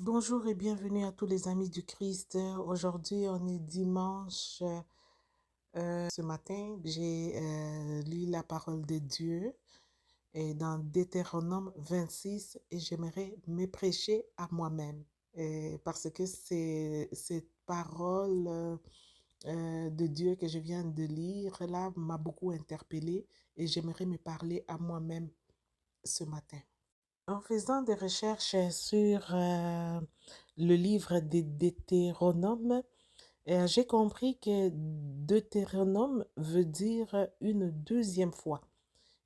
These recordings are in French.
Bonjour et bienvenue à tous les amis du Christ. Aujourd'hui, on est dimanche. Ce matin, j'ai lu la parole de Dieu et dans Deutéronome 26 et j'aimerais me prêcher à moi-même parce que c'est cette parole de Dieu que je viens de lire là m'a beaucoup interpellée et j'aimerais me parler à moi-même ce matin. En faisant des recherches sur le livre des Deutéronomes, j'ai compris que Deutéronome veut dire une deuxième fois.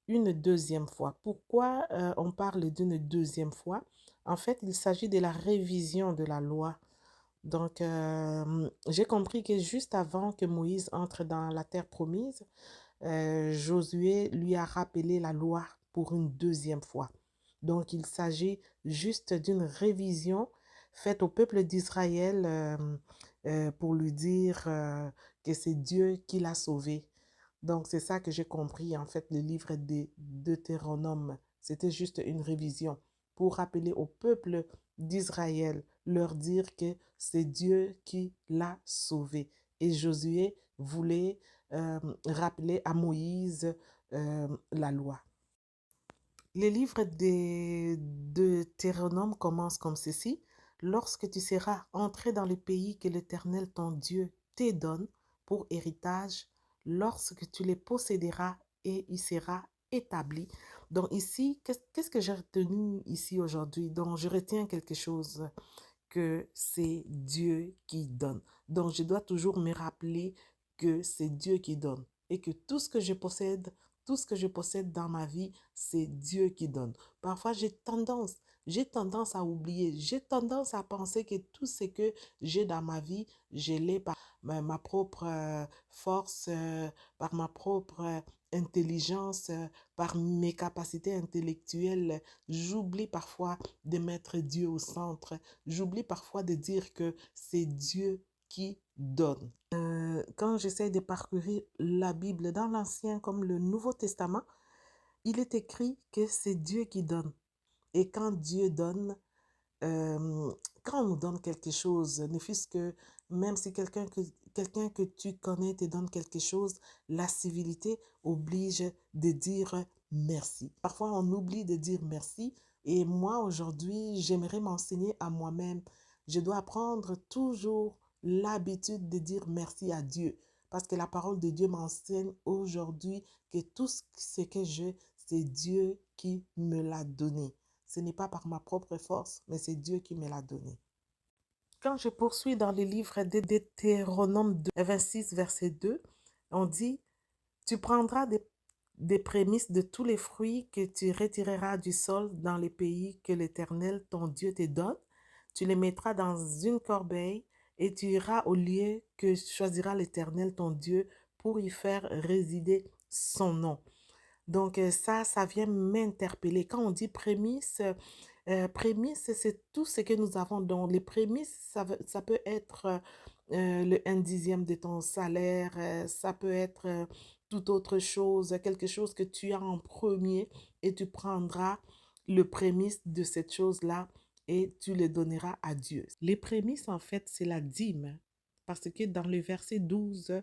Une deuxième fois. Pourquoi on parle d'une deuxième fois? En fait, il s'agit de la révision de la loi. Donc, j'ai compris que juste avant que Moïse entre dans la terre promise, Josué lui a rappelé la loi pour une deuxième fois. Donc, il s'agit juste d'une révision faite au peuple d'Israël pour lui dire que c'est Dieu qui l'a sauvé. Donc, c'est ça que j'ai compris, en fait, le livre de Deutéronome. C'était juste une révision pour rappeler au peuple d'Israël, leur dire que c'est Dieu qui l'a sauvé. Et Josué voulait rappeler à Moïse la loi. Les livres de Deutéronome commencent comme ceci. Lorsque tu seras entré dans le pays que l'Éternel ton Dieu te donne pour héritage, lorsque tu les posséderas et y sera établi. Donc ici, qu'est-ce que j'ai retenu ici aujourd'hui? Donc je retiens quelque chose que c'est Dieu qui donne. Donc je dois toujours me rappeler que c'est Dieu qui donne et que tout ce que je possède dans ma vie, c'est Dieu qui donne. Parfois, j'ai tendance à oublier, j'ai tendance à penser que tout ce que j'ai dans ma vie, je l'ai par ma propre force, par ma propre intelligence, par mes capacités intellectuelles. J'oublie parfois de mettre Dieu au centre. J'oublie parfois de dire que c'est Dieu qui donne. Quand j'essaie de parcourir la Bible dans l'Ancien comme le Nouveau Testament, il est écrit que c'est Dieu qui donne. Et quand Dieu donne, euh, quand on nous donne quelque chose, ne fût-ce que même si quelqu'un que tu connais te donne quelque chose, la civilité oblige de dire merci. Parfois, on oublie de dire merci. Et moi, aujourd'hui, j'aimerais m'enseigner à moi-même. Je dois apprendre toujours l'habitude de dire merci à Dieu. Parce que la parole de Dieu m'enseigne aujourd'hui que tout ce que j'ai, c'est Dieu qui me l'a donné. Ce n'est pas par ma propre force, mais c'est Dieu qui me l'a donné. Quand je poursuis dans le livre de Deutéronome 26, verset 2, on dit, tu prendras des prémices de tous les fruits que tu retireras du sol dans les pays que l'Éternel, ton Dieu, te donne. Tu les mettras dans une corbeille et tu iras au lieu que choisira l'Éternel, ton Dieu, pour y faire résider son nom. Donc ça vient m'interpeller. Quand on dit prémisse, prémisse, c'est tout ce que nous avons. Donc les prémices, ça peut être le 1/10 de ton salaire, ça peut être toute autre chose, quelque chose que tu as en premier et tu prendras le prémisse de cette chose-là et tu le donneras à Dieu. Les prémices, en fait, c'est la dîme. Parce que dans le verset 12,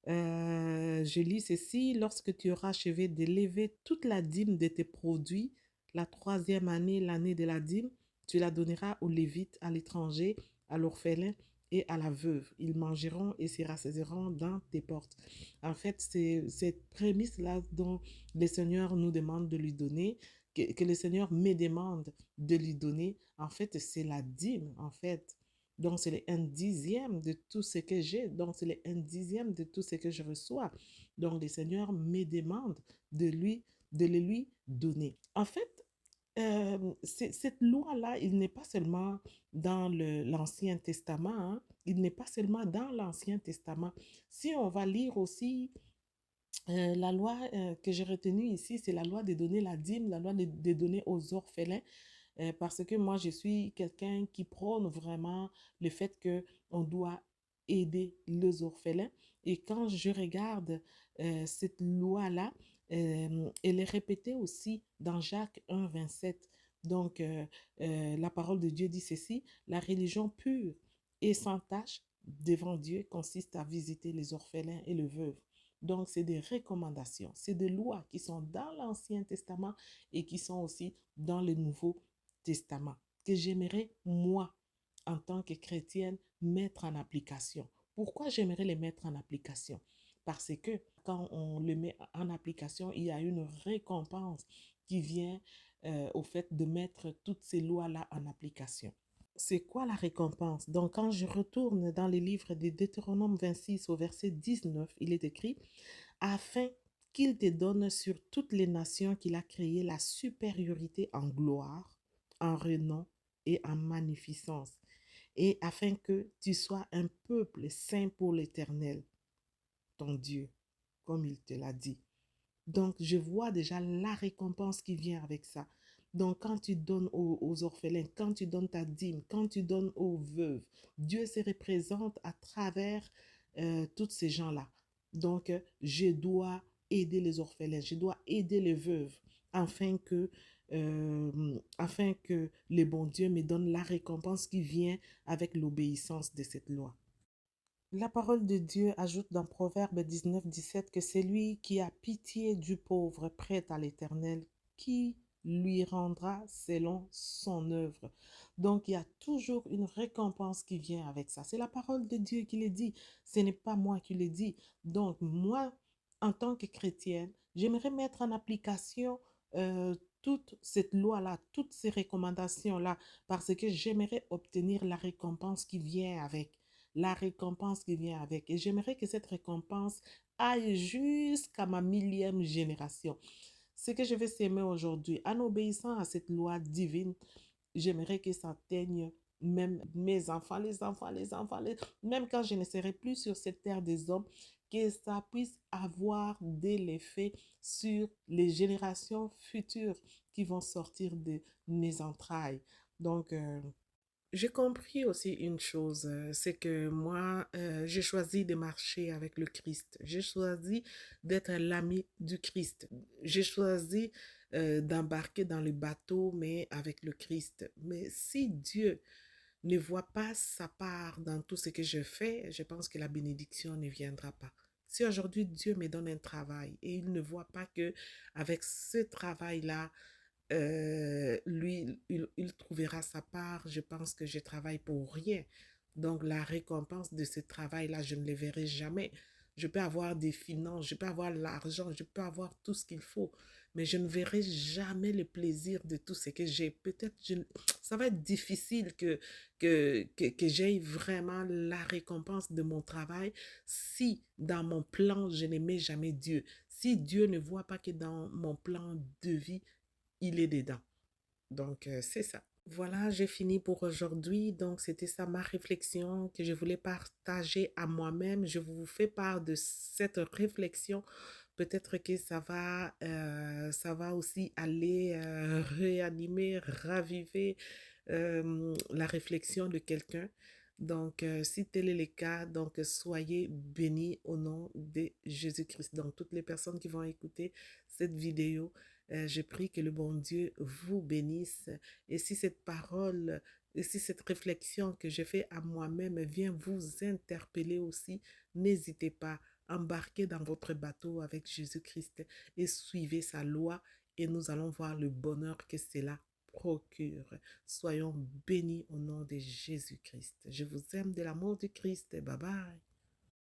je lis ceci, lorsque tu auras achevé d'élever toute la dîme de tes produits, la troisième année, l'année de la dîme, tu la donneras aux Lévites, à l'étranger, à l'orphelin et à la veuve. Ils mangeront et s'y rassasieront dans tes portes. En fait, c'est cette prémisse-là dont le Seigneur nous demande de lui donner, que le Seigneur me demande de lui donner. En fait, c'est la dîme, en fait. Donc, c'est le 1/10 de tout ce que j'ai. Donc, c'est le 1/10 de tout ce que je reçois. Donc, le Seigneur me demande de le lui donner. En fait, cette loi-là, il n'est pas seulement dans l'Ancien Testament, hein. Il n'est pas seulement dans l'Ancien Testament. Si on va lire aussi la loi que j'ai retenue ici, c'est la loi de donner la dîme, la loi de donner aux orphelins. Parce que moi, je suis quelqu'un qui prône vraiment le fait qu'on doit aider les orphelins. Et quand je regarde cette loi-là, elle est répétée aussi dans Jacques 1, 27. Donc, la parole de Dieu dit ceci, la religion pure et sans tache devant Dieu consiste à visiter les orphelins et les veuves. Donc, c'est des recommandations, c'est des lois qui sont dans l'Ancien Testament et qui sont aussi dans le Nouveau Testament, que j'aimerais, moi, en tant que chrétienne, mettre en application. Pourquoi j'aimerais les mettre en application? Parce que quand on le met en application, il y a une récompense qui vient au fait de mettre toutes ces lois-là en application. C'est quoi la récompense? Donc, quand je retourne dans les livres de Deutéronome 26 au verset 19, il est écrit, afin qu'il te donne sur toutes les nations qu'il a créées la supériorité en gloire, en renom et en magnificence, et afin que tu sois un peuple saint pour l'Éternel, ton Dieu, comme il te l'a dit. Donc, je vois déjà la récompense qui vient avec ça. Donc, quand tu donnes aux orphelins, quand tu donnes ta dîme, quand tu donnes aux veuves, Dieu se représente à travers tous ces gens-là. Donc, je dois aider les orphelins, je dois aider les veuves, afin que le bon Dieu me donne la récompense qui vient avec l'obéissance de cette loi. La parole de Dieu ajoute dans Proverbe 19-17 que c'est lui qui a pitié du pauvre prête à l'Éternel, qui lui rendra selon son œuvre. Donc, il y a toujours une récompense qui vient avec ça. C'est la parole de Dieu qui le dit. Ce n'est pas moi qui le dis. Donc, moi, en tant que chrétienne, j'aimerais mettre en application toute cette loi-là, toutes ces recommandations-là, parce que j'aimerais obtenir la récompense qui vient avec la récompense qui vient avec. Et j'aimerais que cette récompense aille jusqu'à ma millième génération. Ce que je vais s'aimer aujourd'hui, en obéissant à cette loi divine, j'aimerais que ça atteigne même mes enfants, même quand je ne serai plus sur cette terre des hommes, que ça puisse avoir de l'effet sur les générations futures qui vont sortir de mes entrailles. Donc, j'ai compris aussi une chose, c'est que moi, j'ai choisi de marcher avec le Christ. J'ai choisi d'être l'ami du Christ. J'ai choisi d'embarquer dans le bateau, mais avec le Christ. Mais si Dieu ne voit pas sa part dans tout ce que je fais, je pense que la bénédiction ne viendra pas. Si aujourd'hui Dieu me donne un travail et il ne voit pas que avec ce travail-là, lui, il trouvera sa part. Je pense que je travaille pour rien. Donc, la récompense de ce travail-là, je ne le verrai jamais. Je peux avoir des finances, je peux avoir l'argent, je peux avoir tout ce qu'il faut, mais je ne verrai jamais le plaisir de tout ce que j'ai. Peut-être, ça va être difficile que j'aie vraiment la récompense de mon travail si dans mon plan, je n'aimais jamais Dieu. Si Dieu ne voit pas que dans mon plan de vie, il est dedans. Donc, c'est ça. Voilà, j'ai fini pour aujourd'hui. Donc, c'était ça ma réflexion que je voulais partager à moi-même. Je vous fais part de cette réflexion. Peut-être que ça va aussi aller réanimer, raviver la réflexion de quelqu'un. Donc, si tel est le cas, donc soyez bénis au nom de Jésus-Christ. Donc, toutes les personnes qui vont écouter cette vidéo, je prie que le bon Dieu vous bénisse. Et si cette parole, et si cette réflexion que je fais à moi-même vient vous interpeller aussi, n'hésitez pas, embarquez dans votre bateau avec Jésus-Christ et suivez sa loi et nous allons voir le bonheur que cela procure. Soyons bénis au nom de Jésus-Christ. Je vous aime de l'amour du Christ. Bye bye.